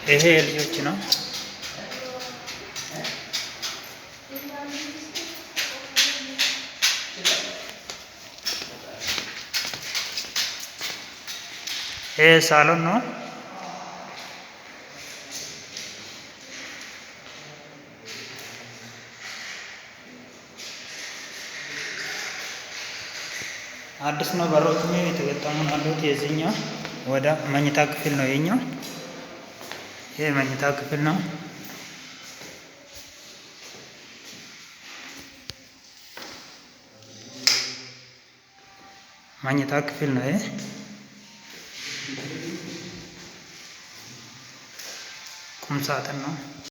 ይሄ የልጆች ነው። ይሄ ሳሎን ነው። አዲስ ነው። በሮቹ የተገጠሙ አሉት። የዚህኛው ወደ መኝታ ክፍል ነው። የኛው ይሄ መኝታ ክፍል ነው። መኝታ ክፍል ነው። ይሄ ቁም ሳጥን ነው።